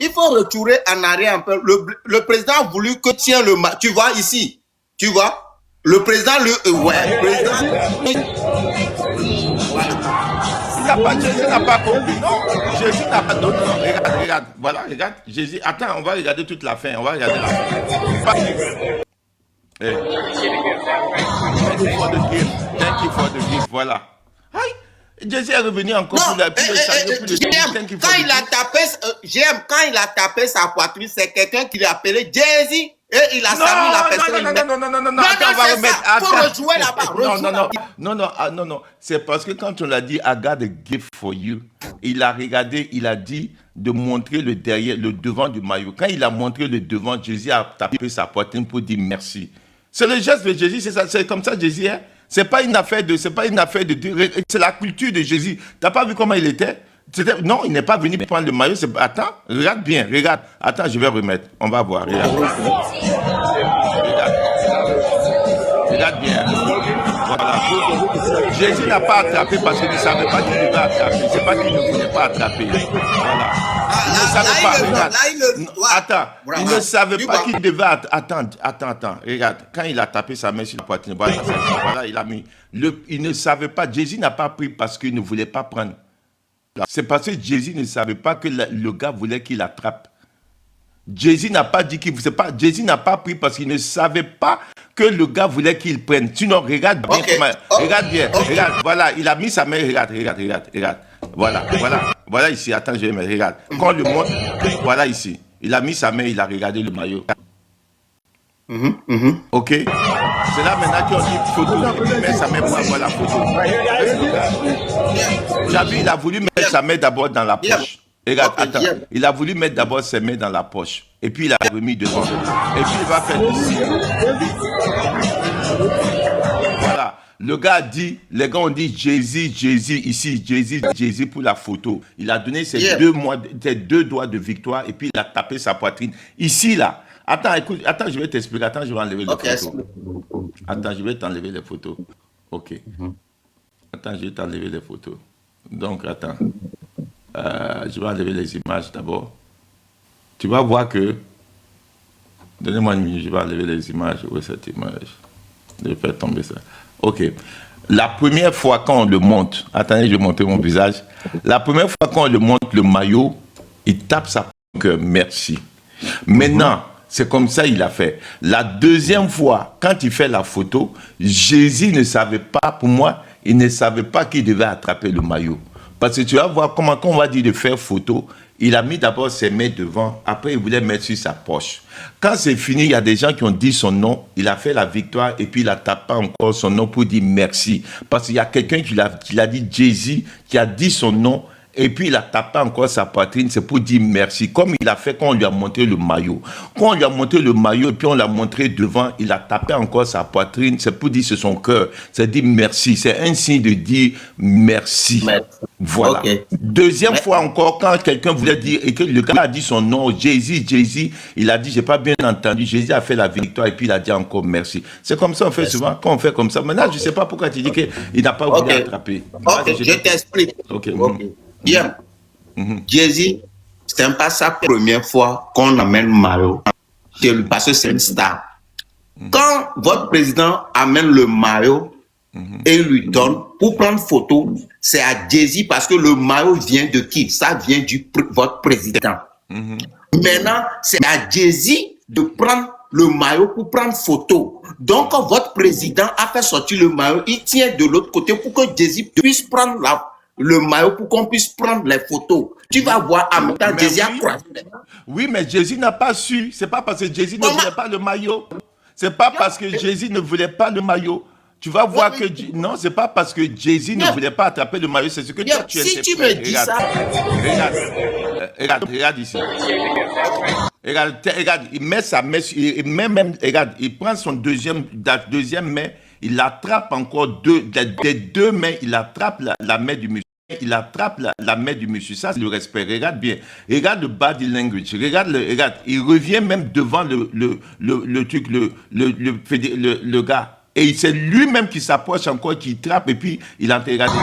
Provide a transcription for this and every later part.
il faut retourner en arrière un peu. Le président a voulu que tienne le maillot. Tu vois ici, tu vois, le président, le président. Jésus n'a pas compris. Non, Jésus n'a pas. Non, regarde. Voilà, regarde. Jésus. Attends, on va regarder toute la fin. On va regarder la fin. Pas... Thank you for the gift. Voilà. Aïe. Jésus est revenu encore pour le salut. Quand il a tapé sa poitrine, c'est quelqu'un qui l'a appelé Jésus. Et il a salué la personne. Non, attends, on va remettre. Faut rejouer là-bas. Non. C'est parce que quand on l'a dit, I got a gift for you, il a regardé, il a dit de montrer le derrière, le devant du maillot. Quand il a montré le devant, Jésus a tapé sa poitrine pour dire merci. C'est le geste de Jésus, c'est ça, c'est comme ça Jésus est. C'est pas une affaire de, c'est la culture de Jésus. T'as pas vu comment il était? Non, il n'est pas venu prendre le maillot. Attends, regarde bien, regarde. Attends, je vais remettre. On va voir. Regarde bien. Voilà. Jésus n'a pas attrapé parce qu'il ne savait pas qu'il devait attraper. C'est pas qu'il ne voulait pas attraper. Voilà. Il ne savait pas. Regarde. Attends, il ne savait pas qu'il devait attendre. Attends. Regarde, quand il a tapé sa main sur la poitrine, voilà, il a mis. Il ne savait pas. Jésus n'a pas pris parce qu'il ne voulait pas prendre. C'est parce que Jésus ne savait pas que le gars voulait qu'il attrape. Jésus n'a pas dit qu'il ne pas. Jésus n'a pas pris parce qu'il ne savait pas que le gars voulait qu'il prenne. Sinon, regarde bien. Regarde bien. Regarde. Voilà, il a mis sa main. Regarde. Voilà ici. Attends, je vais mettre. Regarde. Quand le monde. Voilà ici. Il a mis sa main, il a regardé le maillot. Ok. C'est là maintenant qu'on dit photo. Il met sa main pour avoir la photo. J'avais, il a voulu mettre sa main d'abord dans la poche. Regarde, attends. Il a voulu mettre d'abord ses mains dans la poche. Et puis il a remis devant. Et puis il va faire ici. Voilà. Le gars a dit, les gars ont dit Jésus ici, Jésus pour la photo. Il a donné ses deux doigts de victoire et puis il a tapé sa poitrine. Ici, là. Attends, écoute, je vais t'expliquer. Attends, je vais enlever les photos. Attends, je vais t'enlever les photos. Ok. Attends, je vais t'enlever les photos. Donc, attends. Je vais enlever les images d'abord. Tu vas voir que... Donnez-moi une minute, je vais enlever les images. Où est cette image? Je vais faire tomber ça. Ok. La première fois quand on le monte... Attendez, je vais montrer mon visage. La première fois quand on le monte, le maillot, il tape sa cœur. Merci. Maintenant... C'est comme ça il a fait. La deuxième fois, quand il fait la photo, Jésus ne savait pas, pour moi, il ne savait pas qu'il devait attraper le maillot. Parce que tu vas voir comment, quand on va dire de faire photo, il a mis d'abord ses mains devant, après il voulait mettre sur sa poche. Quand c'est fini, il y a des gens qui ont dit son nom, il a fait la victoire et puis il a tapé encore son nom pour dire merci. Parce qu'il y a quelqu'un qui l'a dit Jésus, qui a dit son nom, et puis il a tapé encore sa poitrine, c'est pour dire merci. Comme il a fait quand on lui a montré le maillot. Quand on lui a montré le maillot et puis on l'a montré devant, il a tapé encore sa poitrine, c'est pour dire c'est son cœur. C'est dire merci. C'est un signe de dire merci. Voilà. Okay. Deuxième fois encore, quand quelqu'un voulait dire, et que le gars a dit son nom, Jésus, il a dit, j'ai pas bien entendu, Jésus a fait la victoire et puis il a dit encore merci. C'est comme ça on fait souvent, quand on fait comme ça. Maintenant, je sais pas pourquoi tu dis qu'il n'a pas voulu attraper. Ok, je t'explique. Ok. Bien. Jésus, ce n'est pas sa première fois qu'on amène maillot chez lui parce que c'est une star. Quand votre président amène le maillot et lui donne pour prendre photo, c'est à Jésus parce que le maillot vient de qui? Ça vient de votre président. Maintenant, c'est à Jésus de prendre le maillot pour prendre photo. Donc, quand votre président a fait sortir le maillot, il tient de l'autre côté pour que Jésus puisse prendre le maillot pour qu'on puisse prendre les photos. Tu vas voir en même temps Jésus a croisé. Oui, mais Jésus n'a pas su. C'est pas parce que Jésus ne voulait pas le maillot. C'est pas parce que Jésus ne voulait pas le maillot. Tu vas voir que... Non, c'est pas parce que Jésus ne voulait pas attraper le maillot. C'est ce que toi, tu si tu me dis ça... Regarde ici. Regarde, il met sa main... Regarde, il prend son deuxième main, il attrape encore des deux mains, il attrape la main du monsieur. Il attrape la main du monsieur. Ça, c'est le respect. Regarde bien. Regarde le body language. Regarde. Il revient même devant le truc, le gars. Et c'est lui-même qui s'approche encore, qui trappe, et puis il a regardé. Et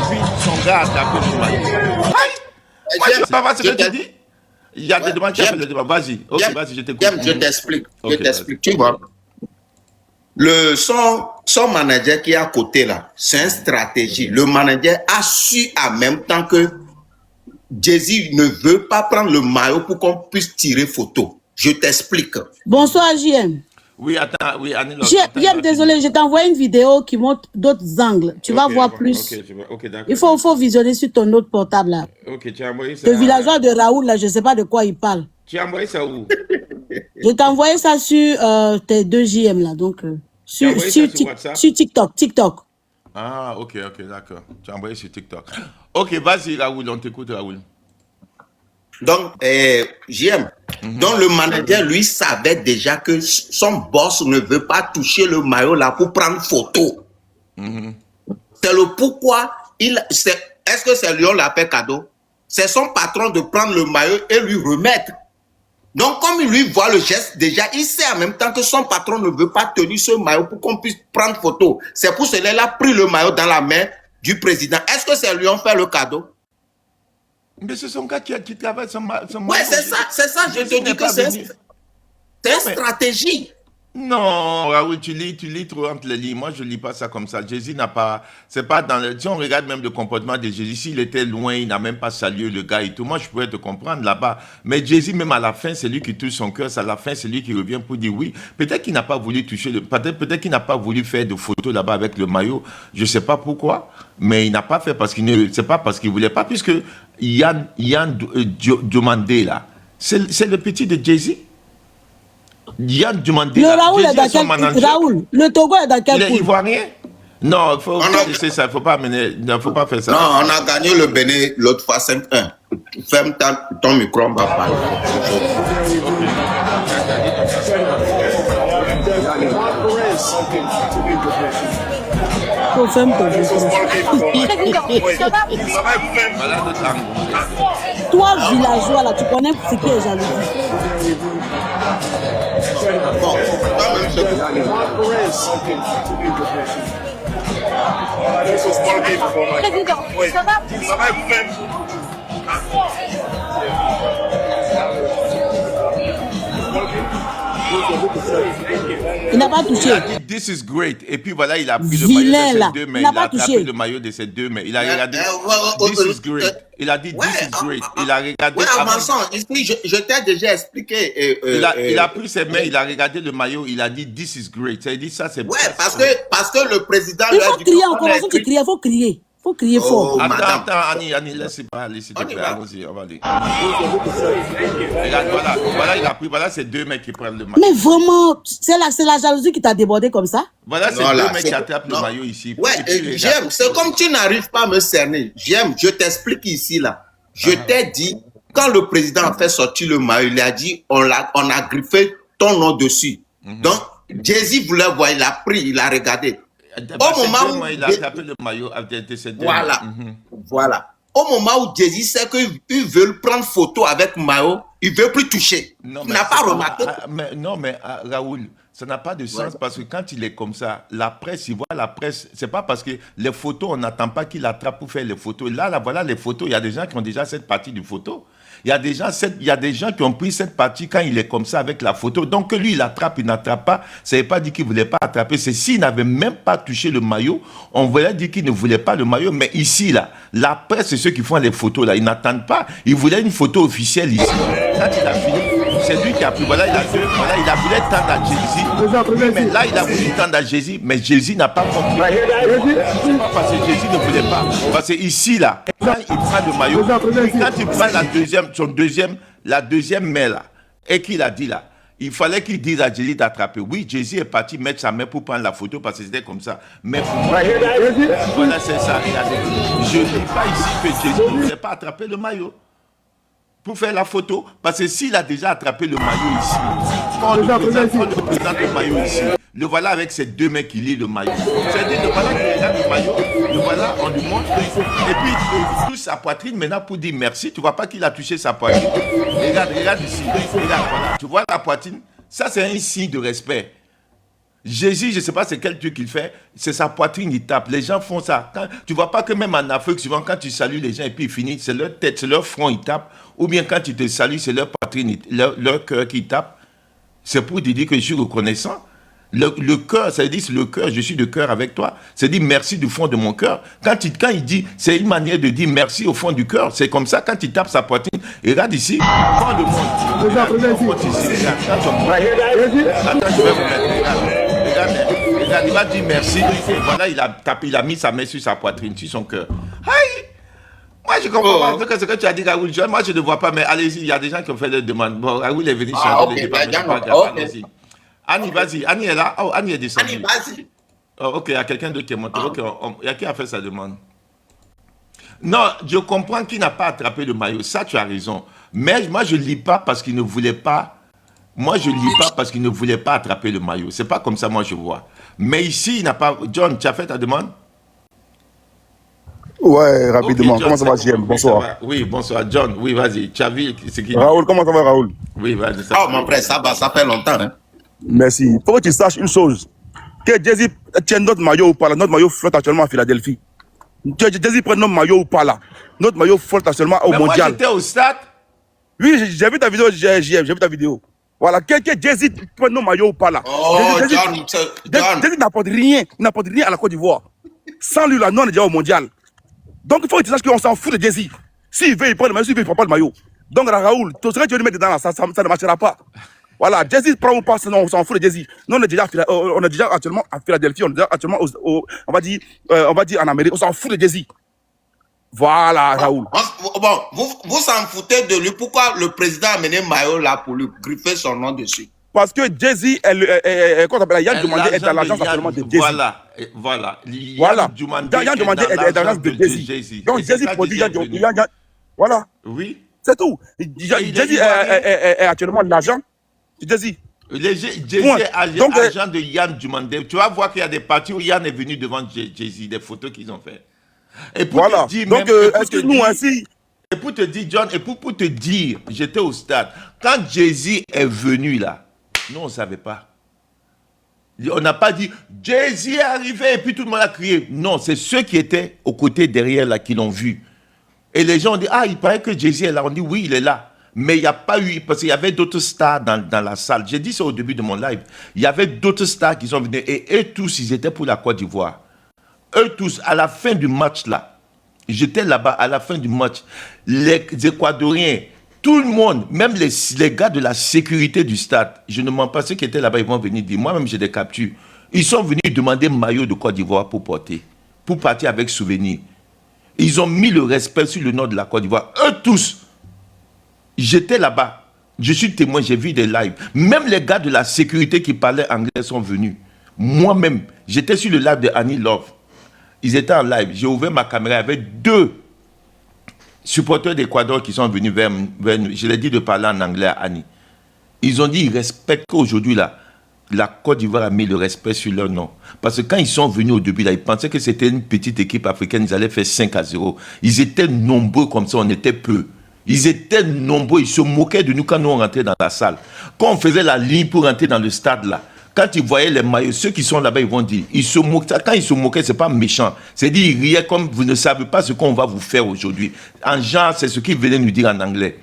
puis son gars a attrapé le maillot. Moi, je ne James, sais pas ce que je tu t'ai- dis. Il y a des demandes qui James, appellent le débat. Vas-y. Ok, James, vas-y, je t'écoute. James, je t'explique. Je Ok, t'explique. Tu vois, son manager qui est à côté là, c'est une stratégie. Le manager a su en même temps que Jay-Z ne veut pas prendre le maillot pour qu'on puisse tirer photo. Je t'explique. Bonsoir, JM. Oui, attends, oui, Annie-Laure, JM, attends, il va désolé, finir. je t'ai envoyé une vidéo qui montre d'autres angles. Tu vas Ok, voir bon, plus. ok, d'accord. Il faut visionner sur ton autre portable là. Ok, tu as envoyé ça. Le villageois de Raoul, là, je ne sais pas de quoi il parle. Tu as envoyé ça où? Je t'ai envoyé ça sur tes deux JM là, donc Tu as envoyé ça sur WhatsApp? sur TikTok. Ah, ok, d'accord. Tu as envoyé sur TikTok. Ok, vas-y, Raoul, on t'écoute, Raoul. Donc, JM, donc le manager, lui, savait déjà que son boss ne veut pas toucher le maillot là pour prendre photo. C'est le pourquoi est-ce que c'est lui on l'appelle cadeau? C'est son patron de prendre le maillot et lui remettre. Donc, comme il lui voit le geste, déjà, il sait en même temps que son patron ne veut pas tenir ce maillot pour qu'on puisse prendre photo. C'est pour cela qu'il a pris le maillot dans la main du Est-ce que c'est lui on fait le cadeau? Mais c'est son gars qui travaille son Ouais, c'est ça, je te dis que c'est une stratégie. Non, Raoul, tu lis trop entre les lignes. Moi, je lis pas ça comme ça. Jésus n'a pas, c'est pas dans le, si on regarde même le comportement de Jésus, s'il était loin, il n'a même pas salué le gars et tout. Moi, je pourrais te comprendre là-bas. Mais Jésus, même à la fin, c'est lui qui touche son cœur. C'est à la fin, c'est lui qui revient pour dire oui. Peut-être qu'il n'a pas voulu toucher peut-être qu'il n'a pas voulu faire de photos là-bas avec le maillot. Je sais pas pourquoi, mais il n'a pas fait parce qu'il ne, c'est pas parce qu'il voulait pas, puisque Yann demandé là. C'est le petit de Jésus. Yann demandé. Le Raoul est dans quel Raoul, le Togo est dans quel poule? Il est ivoirien? Non, il faut laisser ça, il ne faut pas amener, faut pas faire ça. Non, on a gagné le Bénin l'autre fois 5-1. Ferme ton micro, on va parler. Faut fermer ton micro. Toi, villageois, là, tu connais ce qui est jalousie. Bon, toi-même, il n'a pas touché. Il a dit this is great. Et puis voilà, il a pris le maillot de ses deux mains. Il a attrapé le maillot de ses deux mains. Il a regardé this is great. Il a dit this is great. Il a regardé. Ouais, Avançon, ici, je t'ai déjà expliqué. Il a pris ses mains, il a regardé le maillot, il a dit this is great. Il a dit ça, c'est. Ouais, parce que le président. Il faut crier encore. Il faut crier. Il faut crier fort. Attends, Annie, laisse pas aller, s'il te plaît. Allons-y, on va aller. Regarde, voilà, il a pris, voilà, c'est deux mecs qui prennent le maillot. Mais vraiment, c'est la jalousie qui t'a débordé comme ça? Voilà, c'est deux mecs qui attrapent le maillot ici. Ouais, j'aime, c'est comme tu n'arrives pas à me cerner. J'aime, je t'explique ici, là. Je t'ai dit, quand le président a fait sortir le maillot, il a dit, on a griffé ton nom dessus. Donc, Jay-Z voulait voir, il a pris, il a regardé. Au moment où il a attrapé le maillot de ses deux mains. Voilà. Au moment où Jay-Z sait qu'il veut prendre photo avec maillot, il ne veut plus toucher. Il n'a pas remarqué. Mais Raoul, ça n'a pas de sens parce que quand il est comme ça, la presse, il voit la presse. C'est pas parce que les photos, on n'attend pas qu'il attrape pour faire les photos. Là, voilà les photos. Il y a des gens qui ont déjà cette partie du photo. Il y a des gens qui ont pris cette partie quand il est comme ça avec la photo. Donc que lui, il attrape, il n'attrape pas. Ça ne veut pas dire qu'il ne voulait pas attraper. C'est s'il n'avait même pas touché le maillot, on voulait dire qu'il ne voulait pas le maillot. Mais ici, là, la presse, c'est ceux qui font les photos, là. Ils n'attendent pas. Ils voulaient une photo officielle ici. Quand il a fini, c'est lui qui a pris. Voilà, il a voulu tendre à Jay-Z. Mais là, il a voulu tendre à Jay-Z. Mais Jay-Z n'a pas compris. C'est pas parce que Jay-Z ne voulait pas. Parce que ici, là, quand il prend le maillot, quand il prend la deuxième main, là, et qu'il a dit là, il fallait qu'il dise à Jay-Z d'attraper. Oui, Jay-Z est parti mettre sa main pour prendre la photo parce que c'était comme ça. Mais pour moi, voilà, c'est ça. Je ne dis pas ici que Jay-Z ne voulait pas attraper le maillot pour faire la photo, parce que s'il a déjà attrapé le maillot ici, quand le président le maillot ici, le voilà avec ses deux mains qui lient le maillot. C'est-à-dire, le voilà qui regarde le maillot, le voilà, on lui montre, et puis il touche sa poitrine maintenant pour dire merci. Tu vois pas qu'il a touché sa poitrine. Regarde ici, regarde, voilà. Tu vois la poitrine? Ça, c'est un signe de respect. Jésus, je ne sais pas c'est quel truc il fait, c'est sa poitrine, il tape. Les gens font ça. Tu ne vois pas que même en Afrique, souvent, quand tu salues les gens et puis ils finissent, c'est leur tête, c'est leur front, ils tapent. Ou bien quand tu te salues, c'est leur poitrine, leur cœur qui tape. C'est pour te dire que je suis reconnaissant. Le cœur, ça veut dire c'est le cœur, je suis de cœur avec toi. C'est dire merci du fond de mon cœur. Quand il dit, c'est une manière de dire merci au fond du cœur. C'est comme ça, quand il tape sa poitrine, et regarde ici, prends le monde. Regarde ici, regarde, attends, je vais vous mettre, regarde, il va dire merci. Voilà, il a tapé, il a mis sa main sur sa poitrine, sur son cœur. Aïe! Moi, je comprends pas ce que tu as dit, Raoul. Moi, je ne vois pas, mais allez-y, il y a des gens qui ont fait des demandes. Bon, Raoul est venu changer les débats, mais c'est pas grave, allez-y. Annie, vas-y. Annie est là. Oh, Annie est descendue. Annie, vas-y. Oh, ok, il y a quelqu'un d'autre qui est monté. Ok, il y a qui a fait sa demande? Non, je comprends qu'il n'a pas attrapé le maillot. Ça, tu as raison. Mais moi, je ne lis pas parce qu'il ne voulait pas. Moi, je ne lis pas parce qu'il ne voulait pas attraper le maillot. C'est pas comme ça, moi, je vois. Mais ici, il n'a pas. John, tu as fait ta demande? Ouais, rapidement. Okay, John, comment ça va, JM? Bonsoir. Oui, bonsoir. John, oui, vas-y. Tu as vu ce qu'il dit? Raoul, comment ça va, Raoul? Oui, vas-y. Oh, mon frère, ça va, ça fait longtemps. Hein? Merci. Il faut que tu saches une chose. Que Jay-Z tient notre maillot ou pas là. Notre maillot flotte actuellement à Philadelphie. Jay-Z prend notre maillot ou pas là. Notre maillot flotte actuellement au mondial. Moi, j'étais au stade. Oui, j'ai vu ta vidéo, JM, j'ai vu ta vidéo. Voilà, que Jay-Z prend nos maillots ou pas là. Oh, John. Jay-Z n'apporte rien à la Côte d'Ivoire. Sans lui, là, nous, on est déjà au mondial. Donc, il faut que tu saches qu'on s'en fout de Jay-Z. S'il veut, il prend le maillot. S'il veut, il ne prend pas le maillot. Donc, Raoul, tout ce que tu veux lui mettre dedans, là, ça ne marchera pas. Voilà, Jay-Z prend ou pas, sinon on s'en fout de Jay-Z. Nous, on est déjà actuellement à Philadelphie, on est déjà actuellement, on va dire en Amérique, on s'en fout de Jay-Z. Voilà, Raoul. Bon, vous s'en foutez de lui. Pourquoi le président a mené Mayo là pour lui griffer son nom dessus? Parce que Jay-Z, Yann Dumandé est dans l'agence actuellement de Jay-Z. Voilà. Yann Dumandé est dans l'agence de Jay-Z. Donc Jay-Z produit Yann. Voilà. Oui. C'est tout. Jay-Z est actuellement l'agent de Jay-Z. Jay-Z est agent de Yann Dumandé. Tu vas voir qu'il y a des parties où Yann est venu devant Jay-Z, des photos qu'ils ont fait. Et pour voilà. Te dire, donc, est-ce que nous, ainsi... Et pour te dire, John, et pour te dire, j'étais au stade. Quand Jay-Z est venu là, nous, on ne savait pas. On n'a pas dit, Jay-Z est arrivé et puis tout le monde a crié. Non, c'est ceux qui étaient aux côtés derrière là qui l'ont vu. Et les gens ont dit, ah, il paraît que Jay-Z est là. On dit, oui, il est là. Mais il n'y a pas eu, parce qu'il y avait d'autres stars dans la salle. J'ai dit ça au début de mon live. Il y avait d'autres stars qui sont venus. Et eux tous, ils étaient pour la Côte d'Ivoire. Eux tous, à la fin du match là, j'étais là-bas à la fin du match. Les Équatoriens, tout le monde, même les gars de la sécurité du stade, je ne mens pas, ceux qui étaient là-bas, ils vont venir dire, moi-même j'ai des captures. Ils sont venus demander maillot de Côte d'Ivoire pour porter, pour partir avec souvenir. Ils ont mis le respect sur le nom de la Côte d'Ivoire. Eux tous, j'étais là-bas. Je suis témoin, j'ai vu des lives. Même les gars de la sécurité qui parlaient anglais sont venus. Moi-même, j'étais sur le live de Annie Love. Ils étaient en live. J'ai ouvert ma caméra avec 2 supporters d'Équateur qui sont venus vers nous. Je leur ai dit de parler en anglais à Annie. Ils ont dit qu'ils respectent qu'aujourd'hui, là, la Côte d'Ivoire a mis le respect sur leur nom. Parce que quand ils sont venus au début, là, ils pensaient que c'était une petite équipe africaine. Ils allaient faire 5-0. Ils étaient nombreux comme ça, on était peu. Ils étaient nombreux. Ils se moquaient de nous quand nous on rentrait dans la salle. Quand on faisait la ligne pour rentrer dans le stade, là, quand ils voyaient les maillots, ceux qui sont là-bas, ils vont dire, ils se moquent. Quand ils se moquaient, ce n'est pas méchant. C'est-à-dire, ils riaient comme vous ne savez pas ce qu'on va vous faire aujourd'hui. En genre, c'est ce qu'ils venaient nous dire en anglais.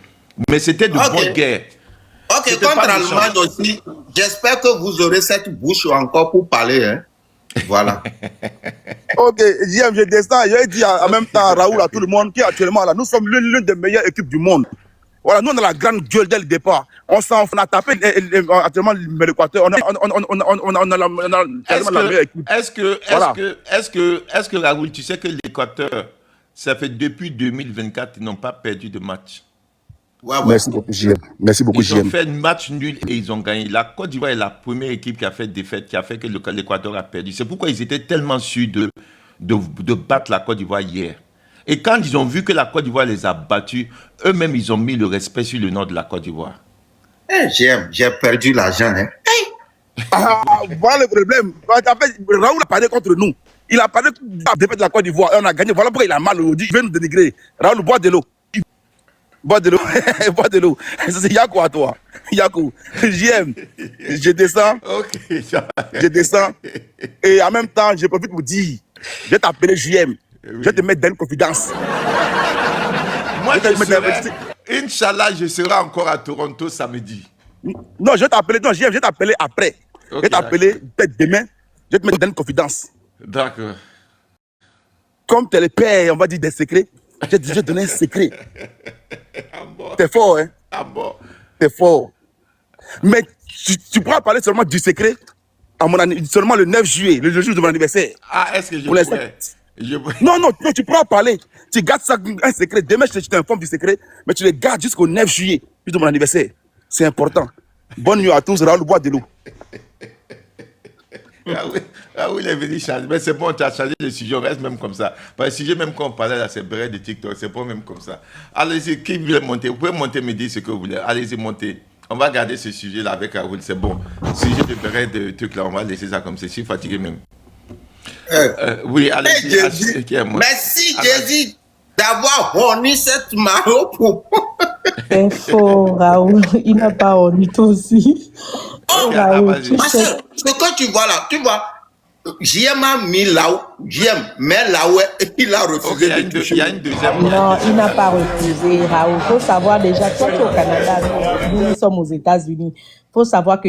Mais c'était de bonne guerre. Ok, contre l'Allemagne aussi, j'espère que vous aurez cette bouche encore pour parler. Hein. Voilà. Ok, JM, je descends. Je dis en même temps à Raoul, à tout le monde qui est actuellement là, nous sommes l'une des meilleures équipes du monde. Voilà, nous on a la grande gueule dès le départ. On a tapé actuellement l'Équateur. On a la meilleure équipe. Est-ce que Raoul, tu sais que l'Équateur, ça fait depuis 2024, ils n'ont pas perdu de match. Ouais. Merci beaucoup, JM. Merci beaucoup, JM. Ils ont fait un match nul et ils ont gagné. La Côte d'Ivoire est la première équipe qui a fait défaite, qui a fait que l'Équateur a perdu. C'est pourquoi ils étaient tellement sûrs de battre la Côte d'Ivoire hier. Et quand ils ont vu que la Côte d'Ivoire les a battus, eux-mêmes, ils ont mis le respect sur le nom de la Côte d'Ivoire. J'ai perdu l'argent. Hein. Voilà le problème. Raoul a parlé contre nous. Il a parlé de la défaite de la Côte d'Ivoire et on a gagné. Voilà pourquoi il a mal au dit. Il veut nous dénigrer. Raoul, bois de l'eau. Bois de l'eau. Bois de l'eau. C'est Yako à toi. Yakou, JM, je descends, Ok. je descends. Et en même temps, je profite pour dire, je vais t'appeler JM. Je vais te mettre dans une confidence. Moi, Je vais te mettre dans serai, Inch'Allah, je serai encore à Toronto samedi. Non, je vais t'appeler. Non, JM, je vais t'appeler après. Je Ok, vais t'appeler peut-être demain. Je vais te mettre dans une confidence. D'accord. Comme tu es le père, on va dire des secrets, je vais te donner un secret. Ah bon. T'es fort, hein? Ah bon. T'es fort. Mais tu pourras parler seulement du secret à seulement le 9 juillet, le jour de mon anniversaire. Ah, est-ce que je Pour l'instant. pourrais Non, tu pourras parler. Tu gardes ça un secret. Demain, je t'informe du secret, mais tu le gardes jusqu'au 9 juillet, jour de mon anniversaire. C'est important. Bonne nuit à tous, Raoul Bois de l'eau. Ah oui, il est venu changer. Mais c'est bon, tu as changé le sujet, on reste même comme ça. Parce que le sujet, même quand on parlait là, c'est vrai de TikTok, c'est pas même comme ça. Allez-y, qui veut monter? Vous pouvez monter, me dire ce que vous voulez. Allez-y, montez. On va garder ce sujet-là avec Raoul, c'est bon. Sujet de vrai de trucs là, on va laisser ça comme ça. Je suis fatigué même. Oui, allez-y. Merci, Jésus, d'avoir horni cette Maro pour. C'est faux, Raoul. Il n'a pas honte, toi aussi. Oh, Raoul, tu parce que sais. ce que tu vois là, tu vois, JM a mis là-haut, JM, mais là-haut, il a refusé de toucher. Il y a une deuxième. Non, il n'a pas refusé, Raoul. Il faut savoir déjà, toi tu es au Canada, nous sommes aux États-Unis. Il faut savoir que